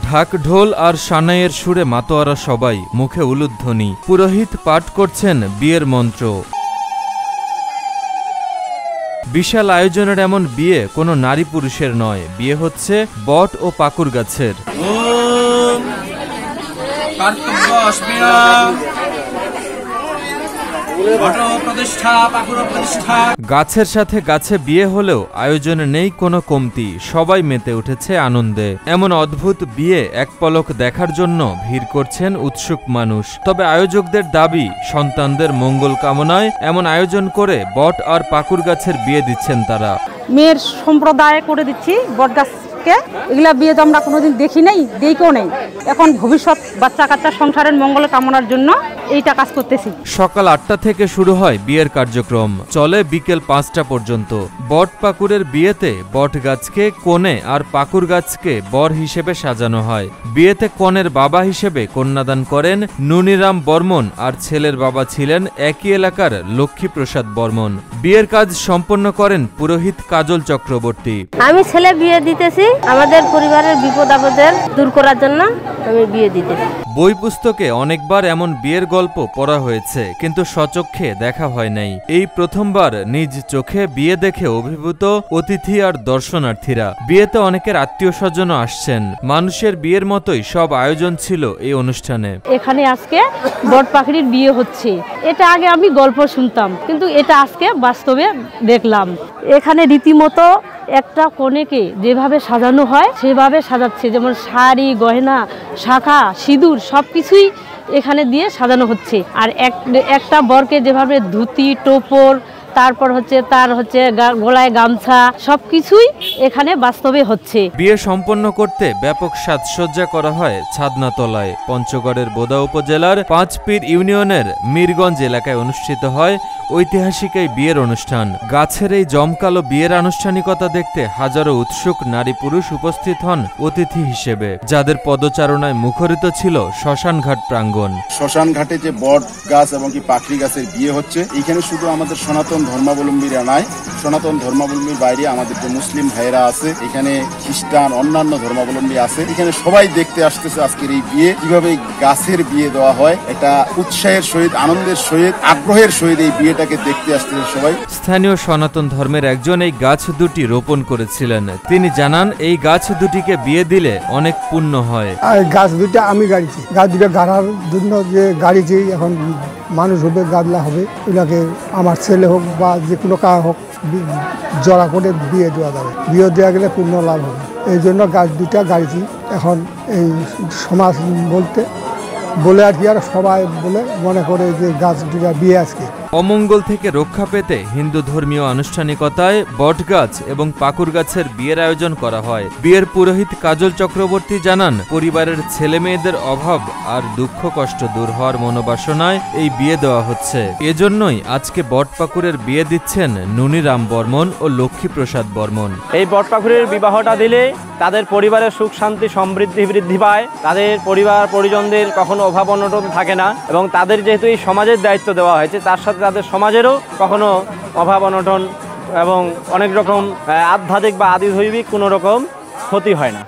ঢাক ঢোল আর সানাইয়ের সুরে মাতোয়ারা সবাই, মুখে উলুধ্বনি। পুরোহিত পাঠ করছেন বিয়ের মন্ত্র। বিশাল আয়োজনের এমন বিয়ে কোনো নারী পুরুষের নয়, বিয়ে হচ্ছে বট ও পাকুর গাছের। গাছের সাথে গাছে বিয়ে হলেও আয়োজনে নেই কোনো কমতি, সবাই মেতে উঠেছে আনন্দে। এমন অদ্ভুত বিয়ে এক পলক দেখার জন্য ভিড় করছেন উৎসুক মানুষ। তবে আয়োজকদের দাবি, সন্তানদের মঙ্গল কামনায় এমন আয়োজন করে বট আর পাকুর গাছের বিয়ে দিচ্ছেন তারা। মেয়ের সম্প্রদায় করে দিচ্ছি বট গাছ। এগুলা বিয়ে তো আমরা কোনোদিন দেখি নাই, দেখেও নেই। এখন ভবিষ্যৎ বাচ্চা কাচ্চা সংসারের মঙ্গল কামনার জন্য এইটা কাজ করতেছি। সকাল ৮টা থেকে শুরু হয় বিয়ের কার্যক্রম, চলে বিকেল ৫টা পর্যন্ত। বট পাকুরের বিয়েতে বট গাছকে কনে আর পাকুর গাছকে বর হিসেবে সাজানো হয়। বিয়েতে কনের বাবা হিসেবে কন্যাদান করেন নুনিরাম বর্মন, আর ছেলের বাবা ছিলেন একই এলাকার লক্ষ্মীপ্রসাদ বর্মন। বিয়ের কাজ সম্পন্ন করেন পুরোহিত কাজল চক্রবর্তী। আমি ছেলে বিয়ে দিতেছি আমাদের পরিবারের বিপদ আপদের দূর করার জন্য, আমি বিয়ে দিতেছি। বই পুস্তকে অনেকবার এমন বিয়ের গল্প পড়া হয়েছে, কিন্তু স্বচক্ষে দেখা হয় নাই। এই প্রথমবার নিজ চোখে বিয়ে দেখে অভিভূত অতিথি আর দর্শনার্থীরা। বিয়েতে অনেকের আত্মীয় স্বজনও আসছেন। মানুষের বিয়ের মতোই সব আয়োজন ছিল এই অনুষ্ঠানে। এখানে আজকে বট পাখির বিয়ে হচ্ছে, এটা আগে আমি গল্প শুনতাম, কিন্তু এটা আজকে বাস্তবে দেখলাম। এখানে রীতিমতো একটা কনেকে যেভাবে সাজানো হয় সেভাবে সাজাচ্ছে, যেমন শাড়ি, গয়না, শাখা, সিঁদুর সবকিছুই এখানে দিয়ে সাজানো হচ্ছে। আর একটা বরকে যেভাবে ধুতি, টোপর, তারপর তার গলায় গামছা, সবকিছুই এখানে বাস্তবে হচ্ছে। বিয়ে সম্পন্ন করতে ব্যাপক সাজসজ্জা করা হয় ছাদনাতলায়। পঞ্চগড়ের বোদা উপজেলার পাঁচপীর ইউনিয়নের মিরগঞ্জ এলাকায় অনুষ্ঠিত হয় ঐতিহাসিক এই বিয়ের অনুষ্ঠান। গাছের এই জমকালো বিয়ের আনুষ্ঠানিকতা দেখতে হাজারো উৎসুক নারী পুরুষ উপস্থিত হন অতিথি হিসেবে, যাদের পদচারণায় মুখরিত ছিল শ্মশানঘাট প্রাঙ্গণ। শ্মশানঘাটে যে বট গাছ এবং কি পাখরি গাছের বিয়ে হচ্ছে, এখানে শুধু আমাদের সনাতন ধর্মাবলম্বীরা নাই, সনাতন ধর্মাবলম্বীর বাইরে আমাদের যে মুসলিম ভাইরা আছে, এখানে খ্রিস্টান, অন্যান্য ধর্মাবলম্বী আছে, এখানে সবাই দেখতে আসতেছে আজকের এই বিয়ে, কিভাবে গাছের বিয়ে দেওয়া হয়। এটা উৎসাহের সহিত, আনন্দের সহিত, আগ্রহের সহিত এই বিয়েটাকে দেখতে আসতেছে সবাই। স্থানীয় সনাতন ধর্মের একজন এই গাছ দুটি রোপণ করেছিলেন। তিনি জানান, এই গাছ দুটিকে বিয়ে দিলে অনেক পুণ্য হয়। গাছ দুটা আমি গাড়িছি, গাছ দুটা গাড়ার জন্য যে গাড়িছি, এখন মানুষ হবে, গাদলা হবে, এগুলাকে আমার ছেলে হোক বা যে কোনো কাজ হোক জড়া করে বিয়ে দেওয়া যাবে। বিয়ে দেওয়া গেলে পূর্ণ লাভ হবে, এই জন্য গাছ দুটা গাড়িছি। এখন এই সমাজ বলে আর কি, আর সবাই বলে মনে করে যে গাছ দুটা বিয়ে আজকে। অমঙ্গল থেকে রক্ষা পেতে হিন্দু ধর্মীয় আনুষ্ঠানিকতায় বটগাছ এবং পাকুর গাছের বিয়ের আয়োজন করা হয়। বিয়ের পুরোহিত কাজল চক্রবর্তী জানান, পরিবারের ছেলে মেয়েদের অভাব আর দুঃখ কষ্ট দূর হওয়ার মনোবাসনায় এই বিয়ে দেওয়া হচ্ছে। এজন্যই আজকে বটপাকুরের বিয়ে দিচ্ছেন নুনিরাম বর্মন ও লক্ষ্মীপ্রসাদ বর্মন। এই বটপাকুরের বিবাহটা দিলে তাদের পরিবারের সুখ শান্তি সমৃদ্ধি বৃদ্ধি পায়, তাদের পরিবার পরিজনদের কখনো অভাব অনটন থাকে না, এবং তাদের যেহেতু এই সমাজের দায়িত্ব দেওয়া হয়েছে, তার সাথে তাদের সমাজেরও কখনো অভাব অনটন এবং অনেক রকম আধ্যাত্মিক বা আদিদৈবিক কোনো রকম ক্ষতি হয় না।